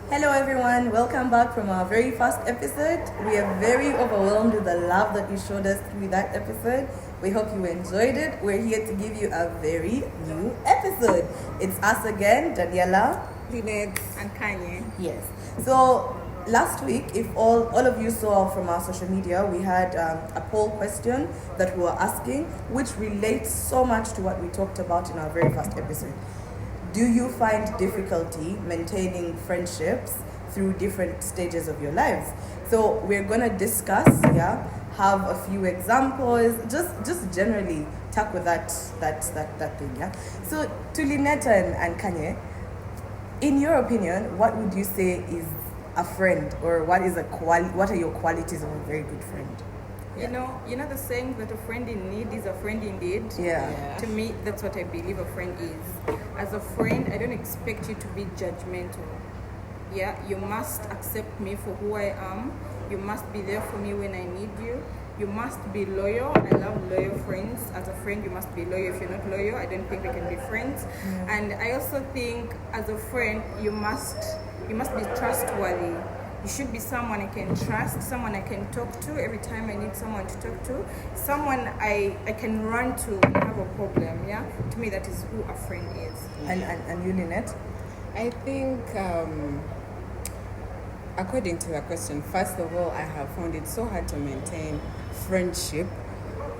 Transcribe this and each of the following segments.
Hello, everyone. Welcome back from our very first episode. We are very overwhelmed with the love that you showed us through that episode. We hope you enjoyed it. We're here to give you a very new episode. It's us again, Daniela, Lynette, and Kanye. Yes. So last week, if all of you saw from our social media, we had a poll question that we were asking, which relates so much to what we talked about in our very first episode. Do you find difficulty maintaining friendships through different stages of your lives? So we're gonna discuss, have a few examples, just generally tackle that thing, yeah. So to Lynette and Kanye, in your opinion, what would you say is a friend, or what are your qualities of a very good friend? You know the saying that a friend in need is a friend indeed. Yeah. To me, that's what I believe a friend is. As a friend, I don't expect you to be judgmental. Yeah, you must accept me for who I am. You must be there for me when I need you. You must be loyal. I love loyal friends. As a friend, you must be loyal. If you're not loyal, I don't think we can be friends. Yeah. And I also think, as a friend, you must be trustworthy. You should be someone I can trust, someone I can talk to every time I need someone to talk to, someone I can run to when I have a problem. Yeah, to me that is who a friend is. And you, Lynette? I think, according to the question, first of all, I have found it so hard to maintain friendship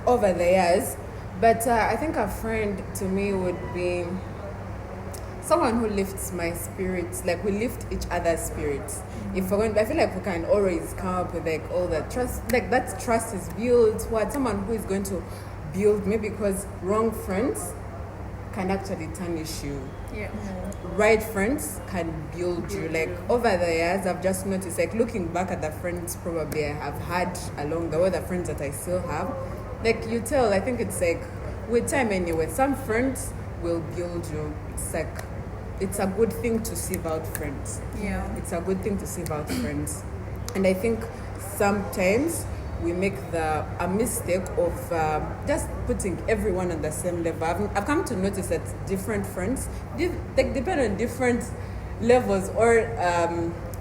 over the years. But I think a friend to me would be someone who lifts my spirits. Like, we lift each other's spirits. If we're going, I feel like we can always come up with like all that trust. Like, that trust is built. What someone who is going to build, maybe because wrong friends can actually tarnish you. Yeah. Right friends can build you. Like, over the years, I've just noticed, like, looking back at the friends probably I have had along the way, the friends that I still have, like, you tell, I think it's like with time anyway, some friends will build you. It's like, it's a good thing to sieve out friends. Yeah. It's a good thing to sieve out friends. And I think sometimes we make a mistake of just putting everyone on the same level. I've come to notice that different friends, like, depend on different levels or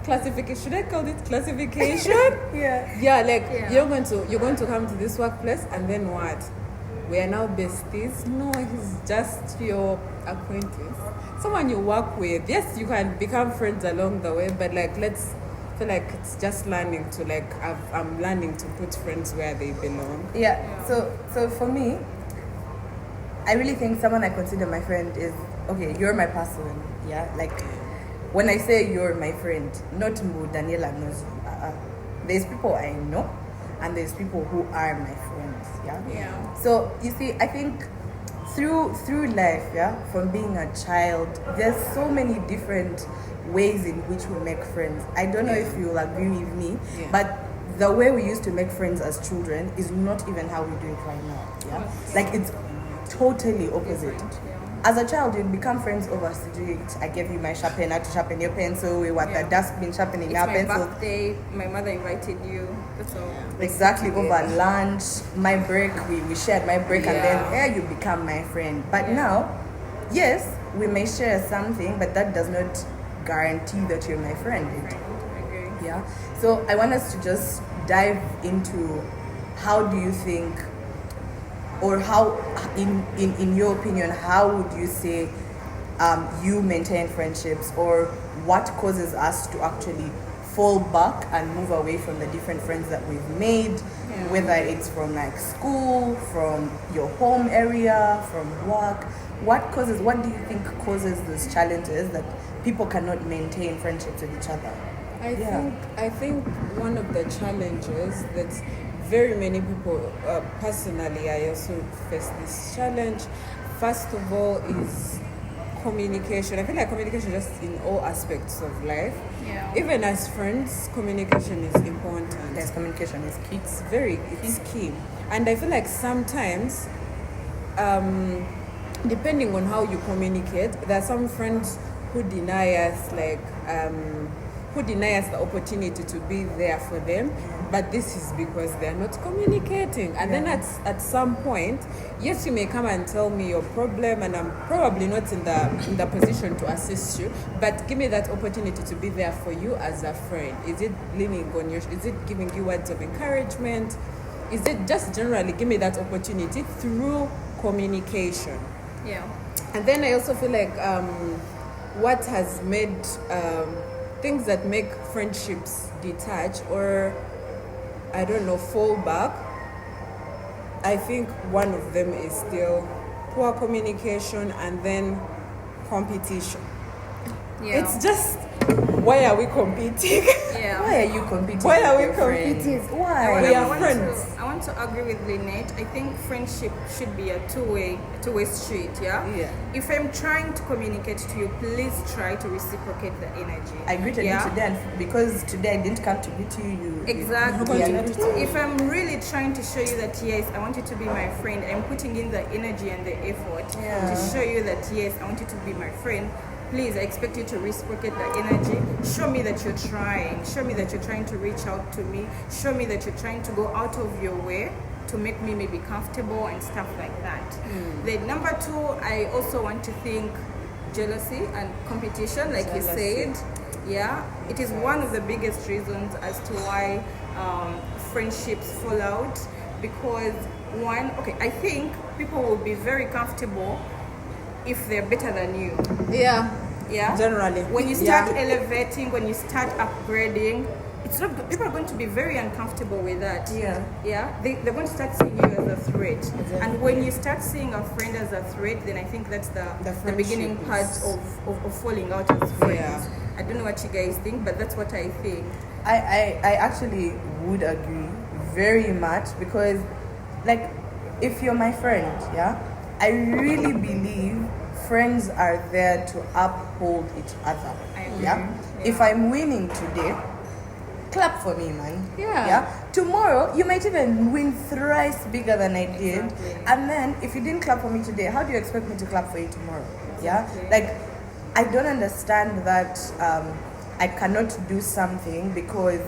classification. Should I call it classification? Yeah, like, Yeah. you're going to come to this workplace, and then what? We are now besties. No, he's just your acquaintance, someone you work with. Yes, you can become friends along the way, but like, let's feel like it's just learning to, like, I'm learning to put friends where they belong. Yeah. So for me, I really think someone I consider my friend is, okay, you're my person. Yeah, like, when I say you're my friend, not Mbu Daniela knows you. There's people I know, and there's people who are my friends. Yeah. So you see, I think through life, from being a child, there's so many different ways in which we make friends. I don't know if you'll agree with me, but the way we used to make friends as children is not even how we do it right now. Yeah, like, it's totally opposite. As a child, you'd become friends over subject. I gave you my sharpener to sharpen your pencil. We were at the dustbin sharpening It's our my pencil. birthday. My mother invited you. That's all. Exactly, over lunch, my break, we shared my break, and then you become my friend. But now, yes, we may share something, but that does not guarantee that you're my friend. I agree. Yeah. So I want us to just dive into, how do you think, or how, in your opinion, how would you say you maintain friendships, or what causes us to actually fall back and move away from the different friends that we've made, whether it's from, like, school, from your home area, from work. What do you think causes those challenges that people cannot maintain friendships with each other? I think one of the challenges that very many people, personally, I also face this challenge. First of all is communication. I feel like communication just in all aspects of life. Yeah. Even as friends, communication is important. Yes, communication is key. It's key. And I feel like sometimes, depending on how you communicate, there are some friends who deny us, like, who deny us the opportunity to be there for them, but this is because they're not communicating. And then at some point, yes, you may come and tell me your problem, and I'm probably not in the position to assist you, but give me that opportunity to be there for you as a friend. Is it leaning on you? Is it giving you words of encouragement? Is it just generally give me that opportunity through communication? Yeah. And then I also feel like what has made things that make friendships detach or, I don't know, fall back, I think one of them is still poor communication and then competition. Yeah. It's just, why are we competing? Yeah. Why are you competing? Why are we with your friends? competing? Why? We are friends. I want to agree with Lynette. I think friendship should be a two-way street, yeah? Yeah. If I'm trying to communicate to you, please try to reciprocate the energy. I greeted you today, and because today I didn't come to greet you. Exactly. Yeah. If I'm really trying to show you that, yes, I want you to be my friend, I'm putting in the energy and the effort to show you that, yes, I want you to be my friend. Please, I expect you to reciprocate the energy. Show me that you're trying. Show me that you're trying to reach out to me. Show me that you're trying to go out of your way to make me maybe comfortable and stuff like that. Then number two, I also want to think jealousy and competition, like you said. Yeah, it is one of the biggest reasons as to why friendships fall out. Because one, I think people will be very comfortable if they're better than you. Yeah. Generally. When you start elevating, when you start upgrading, it's not. People are going to be very uncomfortable with that. They're going to start seeing you as a threat. Exactly. And when you start seeing a friend as a threat, then I think that's the beginning part of falling out as friends. I don't know what you guys think, but that's what I think. I actually would agree very much, because like, if you're my friend, I really believe friends are there to uphold each other. If I'm winning today, clap for me, man. Tomorrow you might even win thrice bigger than I did. And then if you didn't clap for me today, how do you expect me to clap for you tomorrow? Like, I don't understand that I cannot do something because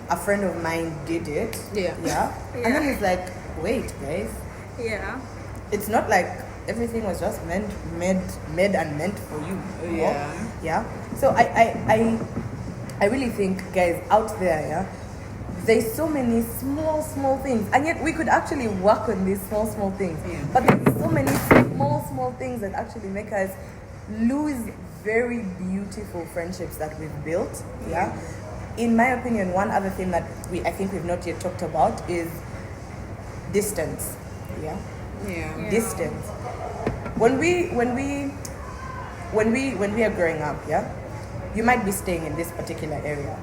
a friend of mine did it. And then it's like, wait, guys. It's not like everything was just made and meant for you. So I really think, guys, out there, there's so many small things, and yet we could actually work on these small things. But there's so many small things that actually make us lose very beautiful friendships that we've built. In my opinion, one other thing that I think we've not yet talked about is distance. Distance. When we are growing up, you might be staying in this particular area.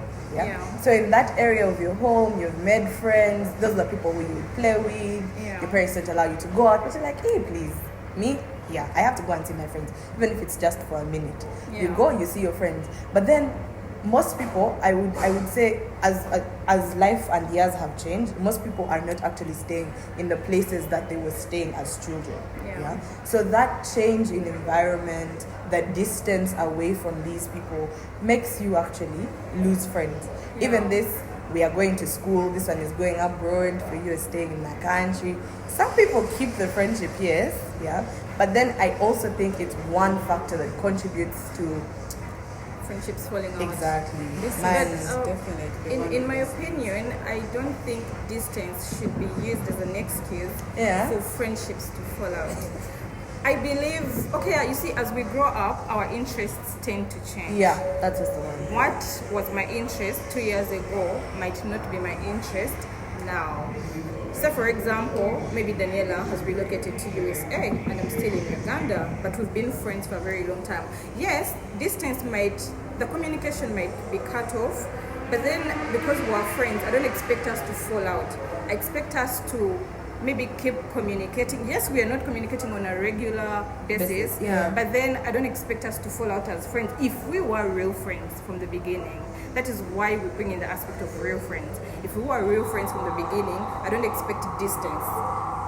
So in that area of your home, you've made friends. Those are people who you would play with. Your parents don't allow you to go out, but you're like, hey, please, me? I have to go and see my friends, even if it's just for a minute. You go, you see your friends. But then most people, I would say, as life and years have changed, most people are not actually staying in the places that they were staying as children. So that change in environment, that distance away from these people, makes you actually lose friends. Even this, we are going to school, this one is going abroad, for you is staying in the country. Some people keep the friendship, yes, but then I also think it's one factor that contributes to friendships falling out. Exactly. Definitely. In my opinion, I don't think distance should be used as an excuse for friendships to fall out. I believe, you see, as we grow up, our interests tend to change. That's just the one. What was my interest 2 years ago might not be my interest now. So for example, maybe Daniela has relocated to USA and I'm still in Uganda, but we've been friends for a very long time. Yes, the communication might be cut off, but then because we're friends, I don't expect us to fall out. I expect us to maybe keep communicating. Yes, we are not communicating on a regular basis, but then I don't expect us to fall out as friends if we were real friends from the beginning. That is why we bring in the aspect of real friends. If we were real friends from the beginning, I don't expect distance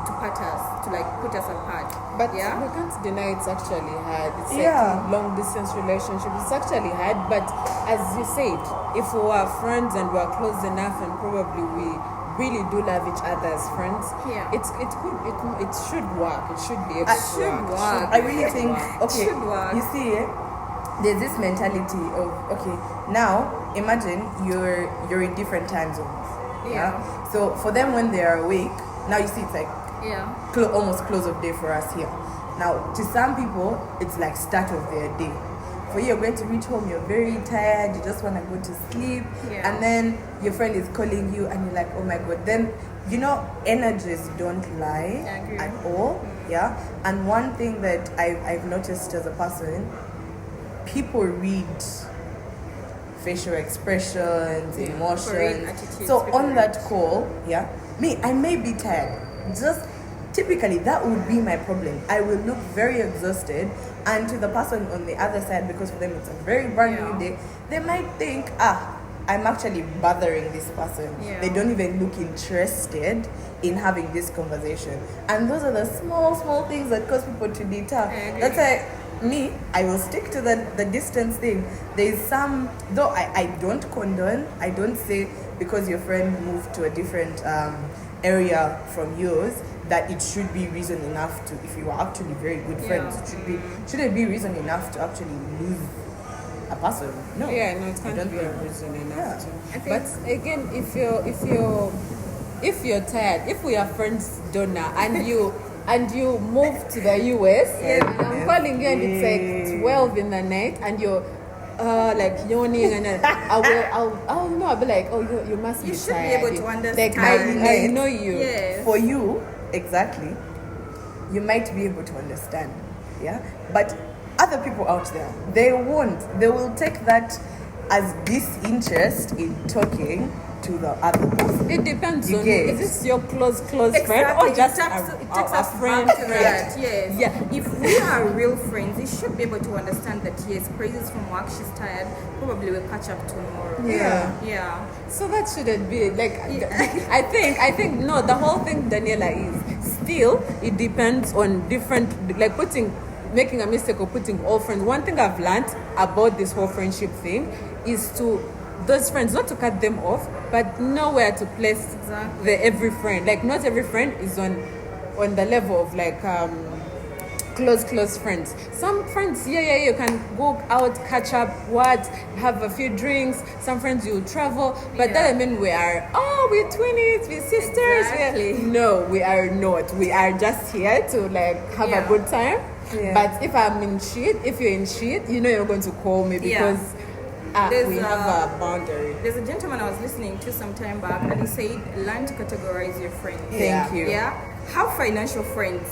to apart us, to like put us apart. But yeah, we can't deny it's actually hard. It's like Yeah. long distance relationship. It's actually hard. But as you said, if we were friends and we are close enough, and probably we really do love each other as friends, Yeah. it should work. It should be able to should work. work. I really think, okay, Should work. you see, there's this mentality of, okay, now imagine you're in different time zones. Yeah. So for them, when they are awake, now you see it's like Yeah. almost close of day for us here. Now, to some people, it's like start of their day. For you, you're going to reach home, you're very tired, you just want to go to sleep, Yeah. and then your friend is calling you, and you're like, oh my god. Then, energies don't lie I agree. at all. Yeah. And one thing that I've noticed as a person, people read facial expressions, Read emotions. attitudes, So people on read. that call, yeah, I may be tired. Just typically that would be my problem. I will look very exhausted, and to the person on the other side, because for them it's a very brand Yeah. new day, they might think, I'm actually bothering this person. Yeah. They don't even look interested in having this conversation. And those are the small things that cause people to deter. I agree. That's why I will stick to the distance thing. There's some, though I don't condone, I don't say because your friend moved to a different area from yours that it should be reason enough to, if you are actually very good friends, shouldn't be reason enough to actually lose a person. No. Yeah, no, it I can't don't be a think. reason enough Yeah. to. I think- But again, if you're tired, if we are friends, Donna, and you move to the US, and I'm calling you and it's like 12 in the night, and you're like yawning, and then I'll be like, oh, you must be You should be tired. able to understand. Like I know you. Yes. For you, exactly, you might be able to understand, yeah? But other people out there, they won't. They will take that as disinterest in talking to the other person. It depends You on get is this your close friend Exactly. or just it takes a us friend? back to that. Yes. Yeah. If we are real friends, you should be able to understand that yes, Praises from work, she's tired. Probably we'll catch up tomorrow. Yeah. Yeah. So that shouldn't be like. I think no. The whole thing, Daniela, is still it depends on different, like making a mistake of putting all friends. One thing I've learned about this whole friendship thing is to those friends, not to cut them off, but know where to place Exactly. every friend. Like not every friend is on the level of like close friends. Some friends, you can go out, catch up, have a few drinks. Some friends you travel, but that doesn't mean we're twinnies, we're sisters. Exactly. No, we are not. We are just here to like have a good time. Yeah. But if I'm in shit, if you're in shit, you're going to call me because we have a boundary. There's a gentleman I was listening to some time back, and he said, "Learn to categorize your friends." Thank you. Yeah. Have financial friends.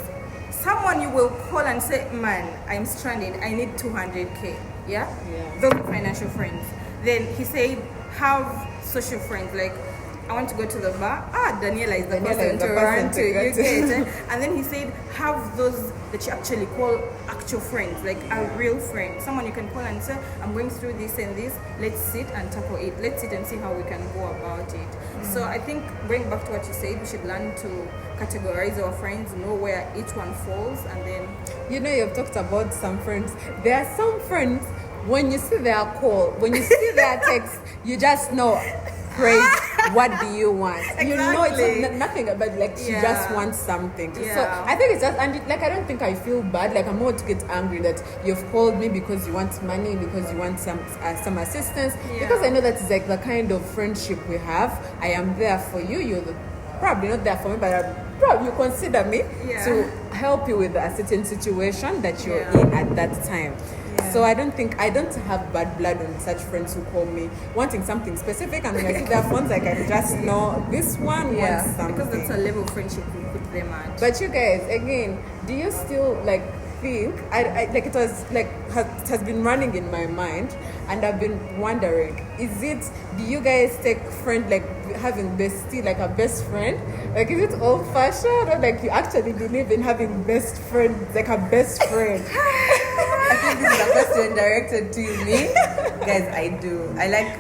Someone you will call and say, "Man, I'm stranded. I need 200K." Yeah. Yeah. Those are financial friends. Then he said, have social friends. Like, I want to go to the bar. Daniela is the person to run to. You get it? And then he said, have those that you actually call actual friends, like a real friend. Someone you can call and say, I'm going through this and this. Let's sit and tackle it. Let's sit and see how we can go about it. So I think, going back to what you said, we should learn to categorize our friends, know where each one falls, and then... You've talked about some friends. There are some friends, when you see their call, when you see their text, you just know, Praise, what do you want? You know it's nothing about like she just wants something. Yeah. So I think it's just, and I don't think I feel bad. Like I'm not to get angry that you've called me because you want money, because you want some assistance. Yeah. Because I know that's like the kind of friendship we have. I am there for you. You're probably not there for me, but probably you consider me to help you with a certain situation that you're in at that time. So I don't have bad blood on such friends who call me wanting something specific, and when I see their phones, I can just know this one wants something. Because that's a level of friendship we put them at. But you guys, again, do you still like think? I like it was like it has been running in my mind, and I've been wondering: do you guys take friend like having bestie like a best friend? Like is it old fashioned, or like you actually believe in having best friend like a best friend? I think this is a question directed to me. Guys, I do. I like...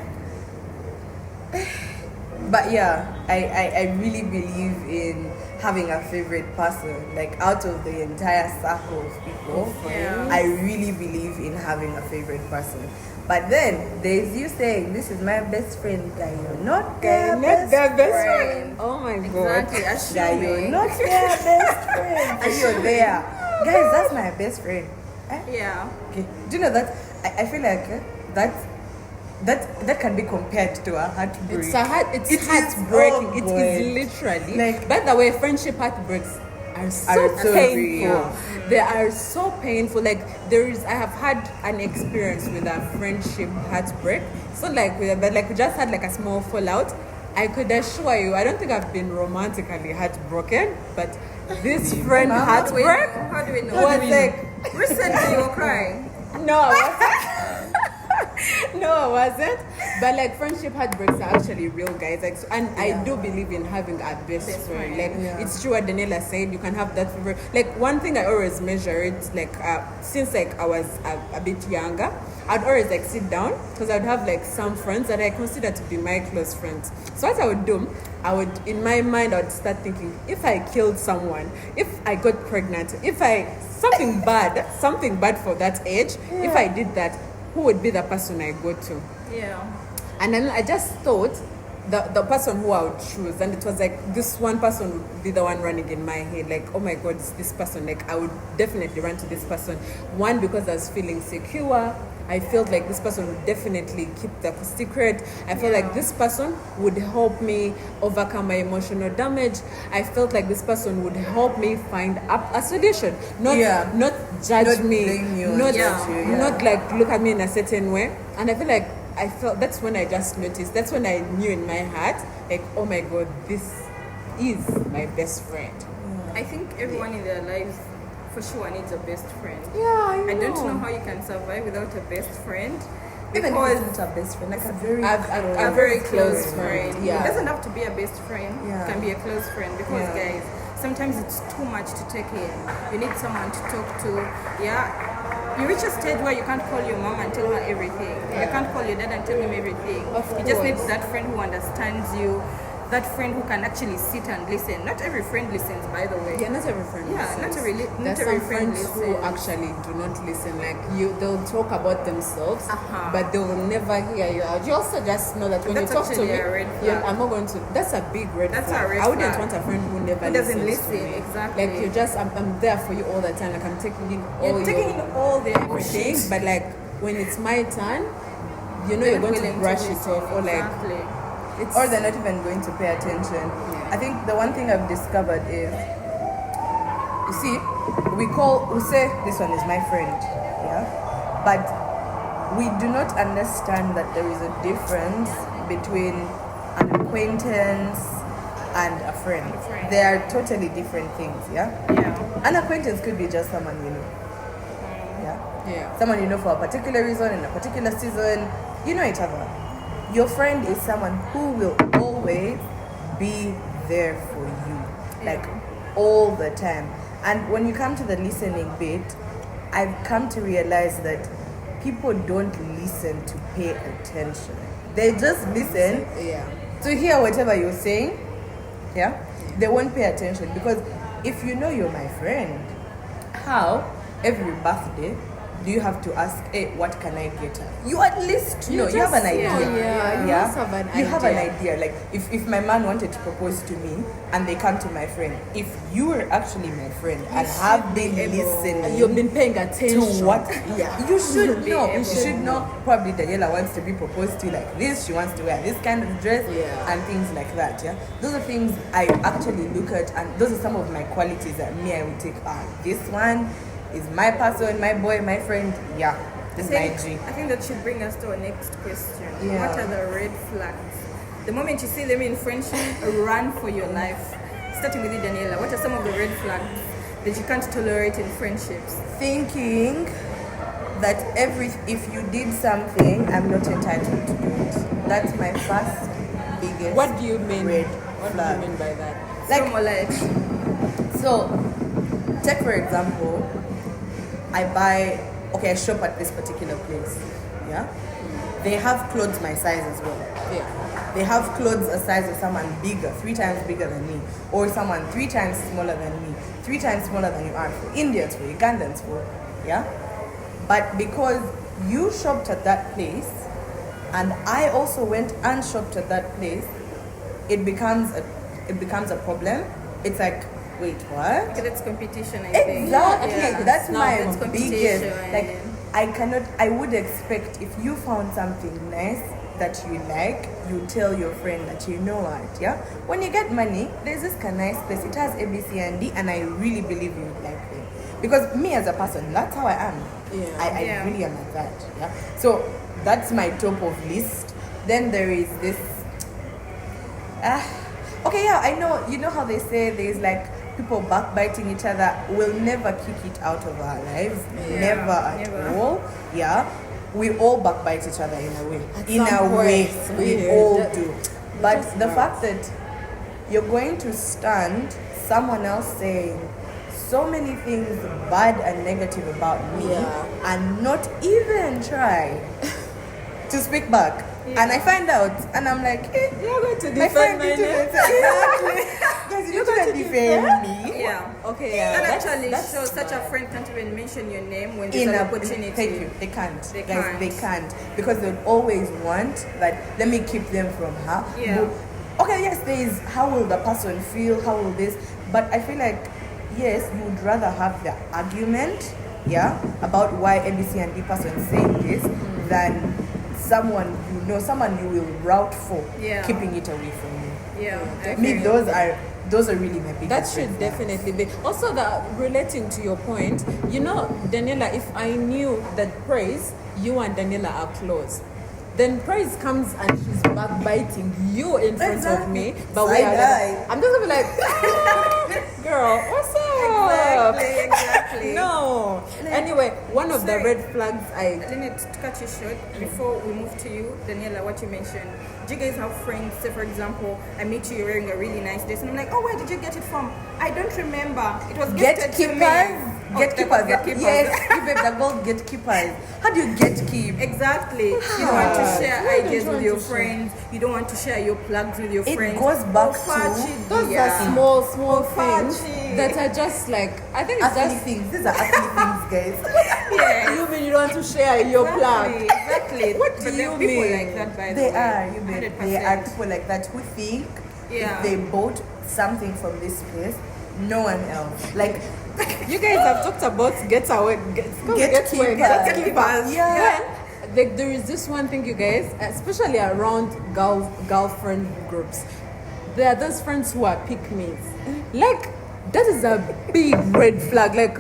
But yeah, I really believe in having a favorite person. Like out of the entire circle of people, Yeah. I really believe in having a favorite person. But then there's you saying, "This is my best friend." Guy, you're not their best friend. Oh my god. Exactly. Guy, you're Assuming. not their best friend. And you're there, guys. That's my best friend. Eh? Yeah. Okay. Do you know that? I feel like that can be compared to a heartbreak. It's It is- heartbreaking. oh It boy. is literally. Like- by the way, friendship heartbreaks are so so painful. real. They are so painful. Like I have had an experience with a friendship heartbreak. It's not like but like we just had like a small fallout. I could assure you, I don't think I've been romantically heartbroken, but this friend How do we heartbreak know? How do we know? was like. Recently you were crying. No, I wasn't. No, I wasn't. But like friendship heartbreaks are actually real, guys. Like, and I do believe in having a best friend. Like it's true what Daniela said. You can have that favorite. Like one thing I always measure it. Like since like I was a bit younger, I'd always like sit down because I'd have like some friends that I consider to be my close friends. So what I would do, in my mind, I would start thinking, if I killed someone, if I got pregnant, if I something bad for that age, if I did that, who would be the person I go to? Yeah. And then I just thought the person who I would choose, and it was like this one person would be the one running in my head, like, oh my god, it's this person. Like I would definitely run to this person. One, because I was feeling secure. I felt like this person would definitely keep the secret. I felt like this person would help me overcome my emotional damage. I felt like this person would help me find a solution. Not judge Not me. blame you, Not, judge you, yeah. not like look at me in a certain way. And I feel like that's when I just noticed. That's when I knew in my heart, like, oh my god, this is my best friend. I think everyone in their lives for sure needs a best friend. Yeah, I don't know how you can survive without a best friend. Even Because if it's not a best friend, like a very close friend. Yeah. It doesn't have to be a best friend. Yeah. It can be a close friend because Yeah. guys, sometimes it's too much to take in. You need someone to talk to. Yeah. You reach a stage where you can't call your mom and tell her everything. You can't call your dad and tell him everything. Of You just need course. that friend who understands you. That friend who can actually sit and listen. Not every friend listens, by the way. Yeah, not every friend Yeah, listens. not every There's every some friend friends who listens. actually do not listen. Like they'll talk about themselves, but they will never hear you out. You also just know that when That's you talk to actually me, a red flag. I'm not going to. That's a big red That's flag. a red I wouldn't flag. want a friend who never Who doesn't listens to listen, me. exactly. Like I'm there for you all the time. Like I'm taking in all You're taking in all the everything, shit. but like when it's my turn, you know you're going to willing brush it listen, off, or like exactly. it's or they're not even going to pay attention. I think the one thing I've discovered is, you see, we say this one is my friend, yeah, but we do not understand that there is a difference between an acquaintance and a friend. They are totally different things, yeah. Yeah. An acquaintance could be just someone you know, yeah. someone you know for a particular reason in a particular season. You know each other. Your friend is someone who will always be there for you, like all the time. And when you come to the listening bit, I've come to realize that people don't listen to pay attention. They just listen to hear whatever you're saying. Yeah, they won't pay attention, because if you know you're my friend, how every birthday do you have to ask, hey, what can I get her? You at least know, you have an idea. You just have an You have an idea. idea. Like if my man wanted to propose to me and they come to my friend, if you were actually my friend and have been listening, You've been paying attention to what you should be know. able You should know. Probably Daniela wants to be proposed to like this. She wants to wear this kind of dress and things like that. Yeah, those are things I actually look at, and those are some of my qualities that I would take. This one is my person, my boy, my friend. Yeah, this is my G. I think that should bring us to our next question. Yeah. What are the red flags? The moment you see them in friendship, run for your life. Starting with you, Daniela, what are some of the red flags that you can't tolerate in friendships? Thinking that if you did something, I'm not entitled to do it. That's my first biggest. What do you mean? Red What flag. do you mean by that? Like more light. So, take for example, I shop at this particular place, yeah? they have clothes my size as well. Yeah. They have clothes a size of someone bigger, 3 times bigger than me, or someone 3 times smaller than me, 3 times smaller than you are, for Indians, for Ugandans, for, yeah? But because you shopped at that place, and I also went and shopped at that place, it becomes a problem. It's like, wait, what? Because it's competition, I think. Exactly. Yeah. That's No, my it's biggest. competition. Like, I would expect if you found something nice that you like, you tell your friend that you know what, yeah? When you get money, there's this kind of nice place. It has A, B, C, and D, and I really believe you would like it. Because me as a person, that's how I am. Yeah. I really am like that, yeah? So, that's my top of list. Then there is this... okay, yeah, I know. You know how they say there's like people backbiting each other. We'll never kick it out of our lives. Yeah, Never at all. Yeah. We all backbite each other in a way. In a way, we all do. But the fact that you're going to stand someone else saying so many things bad and negative about me and not even try to speak back. Yeah. And I find out, and I'm like, You're going to my defend friend my did name. Exactly. Because you're going to defend me. Yeah. Okay, yeah. That actually that's shows such a smart. friend can't even mention your name when there's In an a opportunity. thank you. They can't. They Guys, can't. they can't. Because they would always want that, let me keep them from her. Yeah. Okay, yes, there is how will the person feel, how will this, but I feel like, yes, you would rather have the argument, yeah, about why ABC and D person is saying this than someone someone you will route for keeping it away from you. Yeah. Me, those are really my biggest. That should red flags. definitely be. Also, relating to your point, you know, Daniela, if I knew that Praise, you and Daniela are close, then Praise comes and she's backbiting you in front of me, but we are like, I'm just gonna be like, girl, what's up? Exactly. No. Anyway, one of the red flags I need to cut you short before we move to you, Daniela. What you mentioned. Do you guys have friends? Say, for example, I meet you, you're wearing a really nice dress, and I'm like, oh, where did you get it from? I don't remember. It was gifted to me. Gatekeepers. Gatekeepers. Yes, you babe, they're called gatekeepers. How do you gatekeep? Exactly. You don't want to share You don't ideas want with your to share. friends. You don't want to share your plugs with your It friends. goes back to those are small things Fachi. that are just like, I think it's ugly just things. These are ugly things, guys. Yeah. you mean you don't want to share your plug. Exactly. What do But there you are people mean? like that, by the They way. are, you babe. 100%. They are people like that who think if they bought something from this place, no one else. Like, You guys have talked about gatekeepers. Yeah. Like there is this one thing, you guys, especially around girlfriend groups. There are those friends who are pick-me's. Like that is a big red flag. Like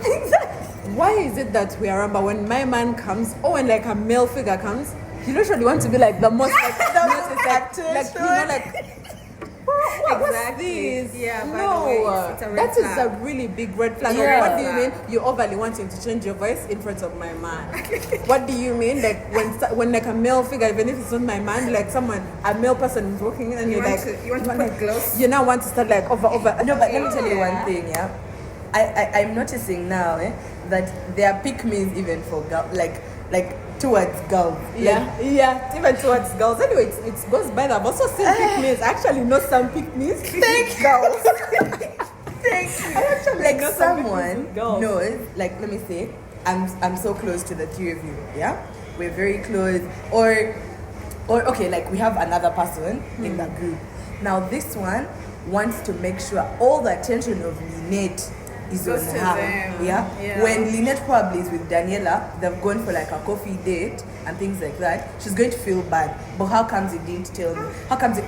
why is it that we are but when my man comes or when like a male figure comes, you literally want to be like the most like you know like what's Exactly. this? Yeah, by no, the way, it's a red that is flag. a really big red flag. Yeah. What do you mean? You overly wanting to change your voice in front of my man? What do you mean? Like when like a male figure, even if it's not my man, like a male person is walking in and you're like, you want to put gloves? you now want to start like over. No, but let me tell you one thing, yeah. I'm noticing now that there are pick-me's even for girls, like towards girls. Yeah, even towards girls. Anyway, it goes by that. I've also seen pick-me's. I actually know some pick-me's. Thank girls. Thank you. I actually Like know some someone pick-me's girls. knows, like let me say, I'm so close to the three of you, yeah? We're very close. Or okay, like we have another person in the group. Now this one wants to make sure all the attention of Lynette is Goes on to her. them. Yeah? When Lynette probably is with Daniela, they've gone for like a coffee date and things like that, she's going to feel bad. But how comes it didn't tell me? How comes it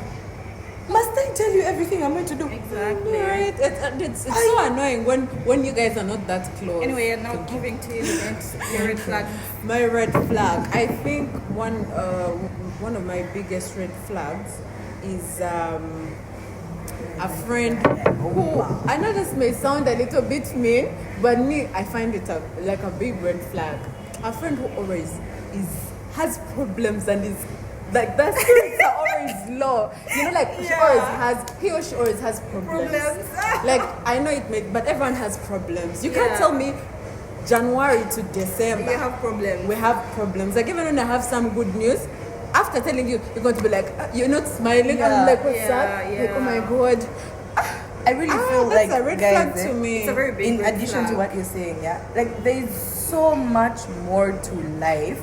must I tell you everything I'm going to do? Exactly. Right? It's so annoying when you guys are not that close. Anyway, now moving to your red flag. My red flag. I think one of my biggest red flags is a friend who, I know this may sound a little bit mean, but me, I find it like a big red flag. A friend who always has problems and is like the spirits are always low. You know, like he or she always has problems. Like I know it may, but everyone has problems. You can't tell me January to December You have problems. we have problems. Like even when I have some good news, after telling you, you're going to be like, you're not smiling. Yeah. I'm like, what's Yeah, up? Like, yeah. oh my god. I really feel That's like a red guys, flag to me. It's a very big in red addition to flag. what you're saying, yeah, like there's so much more to life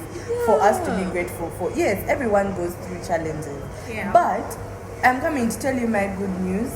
for us to be grateful for. Yes, everyone goes through challenges, Yeah. but I'm coming to tell you my good news.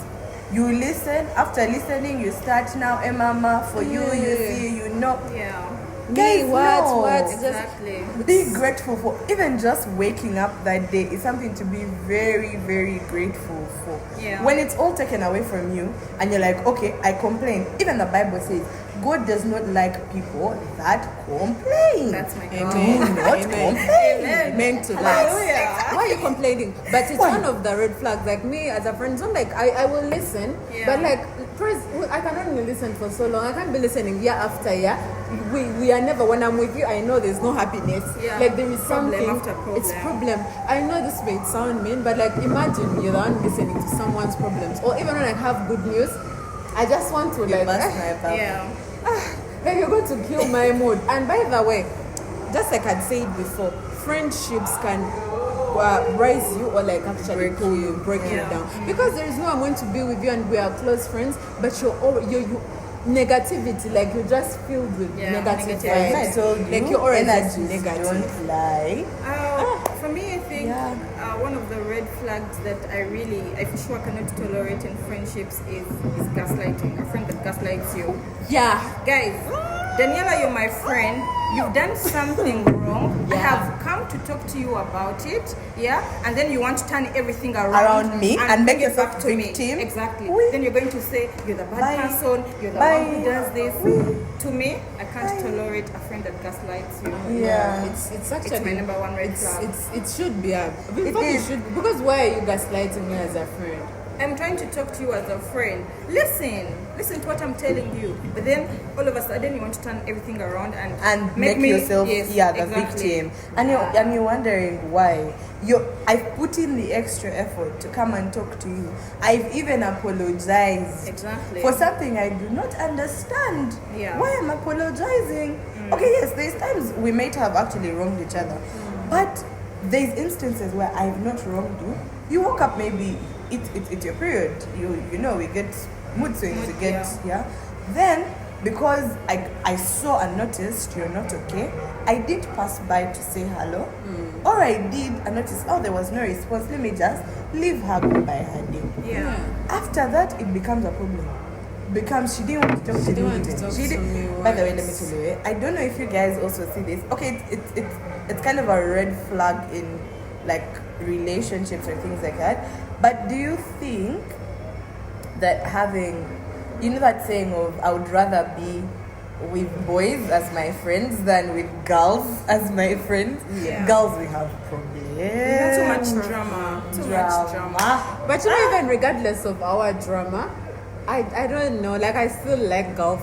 You listen, after listening, you start now, mama, for you see, you know. Yeah. Guys, Me, what? no. What? Exactly. Be grateful for even just waking up that day is something to be very, very grateful for. Yeah. When it's all taken away from you and you're like, okay, I complain. Even the Bible says God does not like people that complain. That's my Do God. not complain. Amen to Hallelujah. that. Why are you complaining? But it's one of the red flags. Like me as a friend, so like I will listen, Yeah. but like first I can only listen for so long. I can't be listening year after year. We are never. When I'm with you, I know there's no happiness. Yeah. Like there is Problem something. after problem. It's problem. I know this may sound mean, but like imagine you're the one listening to someone's problems, or even when I have good news, I just want to You like. must snipe up. Yeah. Like you're going to kill my mood. And by the way, just like I'd said before, friendships can rise you or like actually pull you, break you Yeah. down. Because there is no one going to be with you and we are close friends, but you negativity, like you're just filled with Yeah, negative negative. vibes. I told you, Like you're always energies negative. don't lie. For me, I think Yeah. one of the red flags that I for sure cannot tolerate in friendships is gaslighting. A friend that gaslights you. Yeah. Guys, Daniela, you're my friend. You've done something wrong. I Yeah. have come to talk to you about it. Yeah, and then you want to turn everything Around me and make bring it yourself back to me. victim. Exactly. Oui. Then you're going to say you're the bad Bye. person. You're the Bye. one who does this. Oui. To me, I can't tolerate a friend that gaslights you. Yeah. It's actually my number one red it's, flag. it should be a It probably is. should, because why are you gaslighting me as a friend? I'm trying to talk to you as a friend. Listen to what I'm telling you. But then all of a sudden you want to turn everything around and Make me yourself yes, the exactly. victim, and you're wondering why. I've put in the extra effort to come and talk to you. I've even apologized Exactly. for something I do not understand. Yeah. Why I'm apologizing? Okay, yes, there's times we might have actually wronged each other, but there's instances where I've not wronged you. You woke up, maybe it's your period. You know we get mood swings. We get Then because I saw and noticed you're not okay, I did pass by to say hello. Or I did and noticed, there was no response. Let me just leave her go by her day. Yeah. After that, it becomes a problem. Becomes she didn't want to talk to me. didn't want to even. talk She to didn't- me By the way, let me once. tell you, I don't know if you guys also see this. Okay, it's kind of a red flag in like relationships or things like that. But do you think that having, you know that saying of I would rather be with boys as my friends than with girls as my friends? Yeah. Girls, we have problems. We have too much drama. Too much drama. But you know, even regardless of our drama, I don't know. Like I still like golf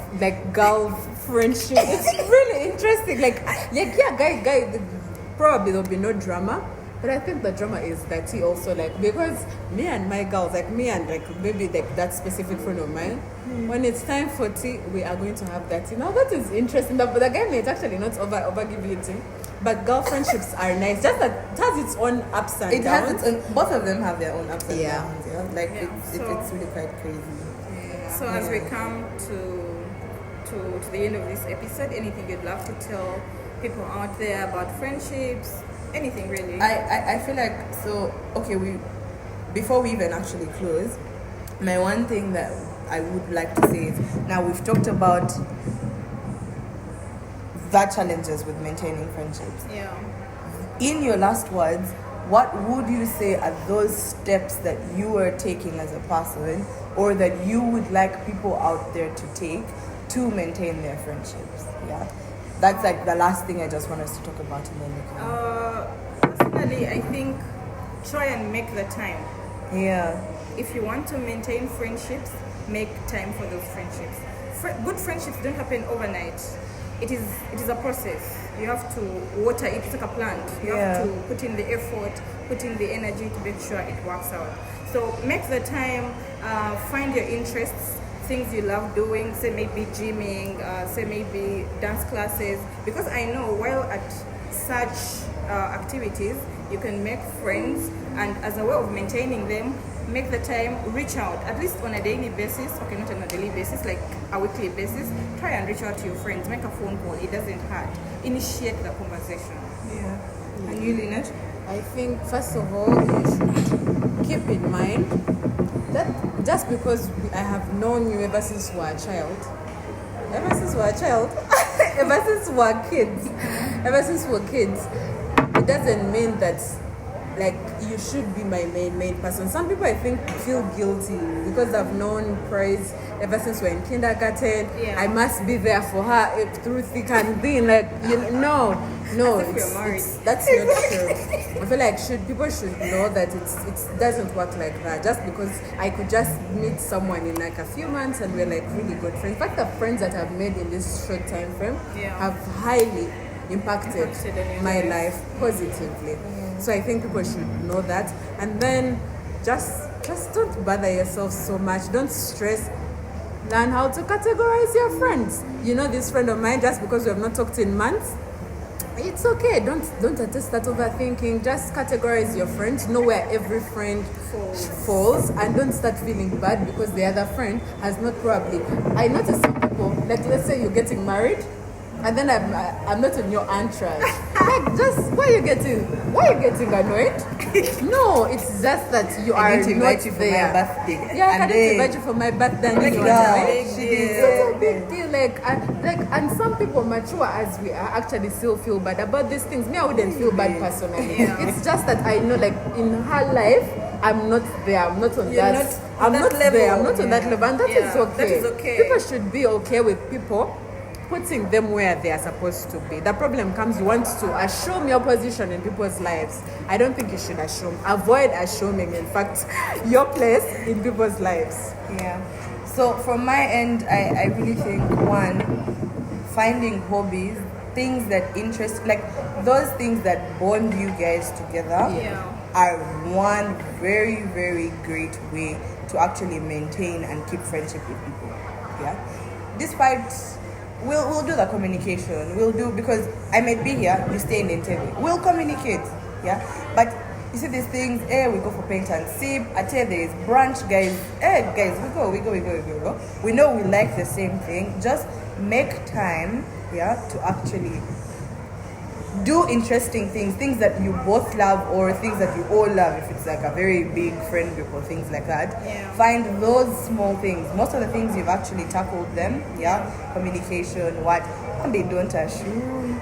friendship. It's really interesting. Like yeah, guy. Probably there'll be no drama, but I think the drama is that he also like, because me and my girls, like me and like maybe like that specific friend of mine, when it's time for tea, we are going to have that tea. Now that is interesting. But the game is actually not over giving tea. But girl friendships are nice. Just that it has its own ups and It downs. has its own, both of them have their own ups and Yeah. downs. Yeah, like Yeah. it's really quite crazy. So as we come to the end of this episode, anything you'd love to tell people out there about friendships? Anything really? I feel like, so okay, before we even actually close, my one thing that I would like to say is, now we've talked about the challenges with maintaining friendships. Yeah. In your last words, what would you say are those steps that you are taking as a person, or that you would like people out there to take to maintain their friendships? Yeah, that's like the last thing I just want us to talk about, and then we can. Personally, I think try and make the time. Yeah. If you want to maintain friendships, make time for those friendships. Good friendships don't happen overnight. It is a process. You have to water it. It's like a plant. You have to put in the effort, put in the energy to make sure it works out. So make the time, find your interests, things you love doing, say maybe gymming, say maybe dance classes. Because I know while at such activities, You can make friends, and as a way of maintaining them, make the time, reach out, at least on a daily basis. Okay, not on a daily basis, like a weekly basis. Try and reach out to your friends. Make a phone call. It doesn't hurt. Initiate the conversation. Yeah. And you, Lynette? I think first of all you should keep in mind that just because I have known you ever since we were a child, ever since we were kids, it doesn't mean that like you should be my main person. Some people I think feel guilty because I've known Praise ever since we're in kindergarten. Yeah. I must be there for her through thick and thin. Like no, that's not true. I feel like people should know that it doesn't work like that. Just because I could just meet someone in like a few months and we're like really good friends. In fact, the friends that I've made in this short time frame have highly impacted my life positively. So I think people should know that. And then just don't bother yourself so much. Don't stress. Learn how to categorize your friends. You know, this friend of mine, just because we have not talked in months, it's okay. Don't start overthinking. Just categorize your friends. Know where every friend falls, and don't start feeling bad because the other friend has not probably. I notice some people, like let's say you're getting married, and then I'm not in your entourage. Like, just why are you getting annoyed? No, it's just that you are not there. I need to invite you for my birthday. Yeah, I can't invite you for my birthday. It's a big deal. And some people mature as we are actually still feel bad about these things. Me, I wouldn't feel bad personally. Yeah. It's just that I know, like in her life, I'm not there. I'm not on that. I'm not there. I'm not on that level, and that is okay. That is okay. People should be okay with people putting them where they are supposed to be. The problem comes, you want to assume your position in people's lives. I don't think you should assume. Avoid assuming, in fact, your place in people's lives. Yeah. So from my end, I really think, one, finding hobbies, things that interest, like those things that bond you guys together are one very, very great way to actually maintain and keep friendship with people. Yeah. Despite We'll do the communication. Because I might be here, you stay in Entebbe. We'll communicate, yeah. But you see these things, we go for paint and sip. I tell you, there is brunch, guys. Guys, we go. We know we like the same thing. Just make time, to actually do interesting things that you both love or things that you all love. If it's like a very big friend group or things like that, find those small things. Most of the things you've actually tackled them. Communication, what they don't assume.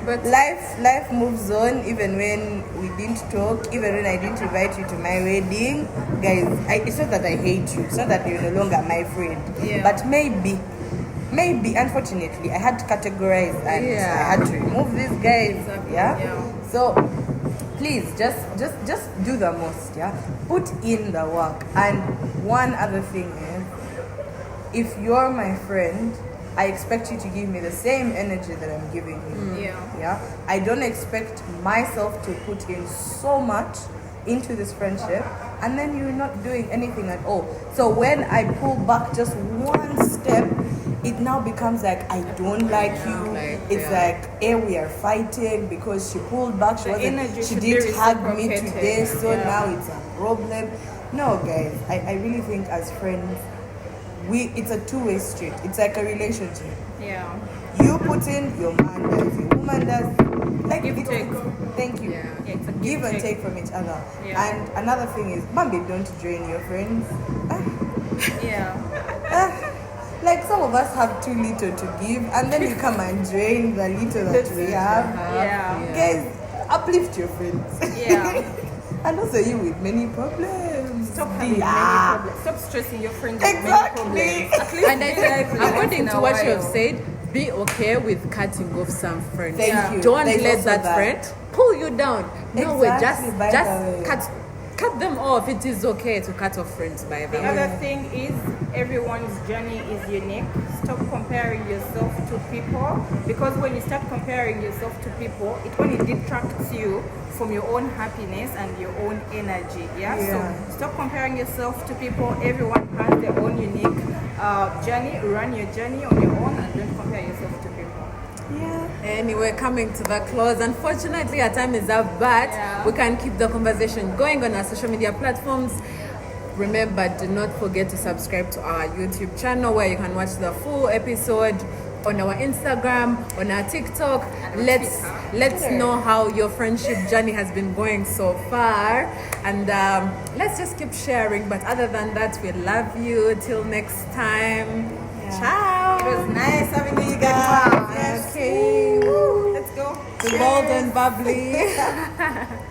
But life moves on. Even when we didn't talk, even when I didn't invite you to my wedding, guys, it's not that I hate you. It's not that you're no longer my friend. But maybe, unfortunately, I had to categorize and I had to remove these guys. So please just do the most. Put in the work. And one other thing is, if you're my friend, I expect you to give me the same energy that I'm giving you. I don't expect myself to put in so much into this friendship and then you're not doing anything at all. So when I pull back just one step, it now becomes like I don't like you. It's like, we are fighting because she pulled back. She didn't hug me today, so now it's a problem. No, guys, I really think as friends, it's a two-way street. It's like a relationship. You put in, your man does, your woman does. Like give and take. Thank you. It's a give and take from each other. And another thing is, Bambi, don't drain your friends. Like some of us have too little to give, and then you come and drain the little that we have. Guys, uplift your friends. And also you with many problems. Stop having many problems. Stop stressing your friends with many problems. At least and I think, according to what you have said, be okay with cutting off some friends. Thank you. Don't let that friend pull you down. No way, just cut them off. It is okay to cut off friends, by the way. The other thing is, everyone's journey is unique. Stop comparing yourself to people, because when you start comparing yourself to people, it only detracts you from your own happiness and your own energy. So stop comparing yourself to people. Everyone has their own unique journey. Run your journey on your own and don't compare yourself to people. Yeah. Anyway, coming to the close. Unfortunately, our time is up, but we can keep the conversation going on our social media platforms. Remember, do not forget to subscribe to our YouTube channel where you can watch the full episode, on our Instagram, on our TikTok. Let's know how your friendship journey has been going so far, and let's just keep sharing. But other than that, we love you. Till next time. Ciao. It was nice having you guys. Yes. Okay. Woo. Let's go. The bold and bubbly.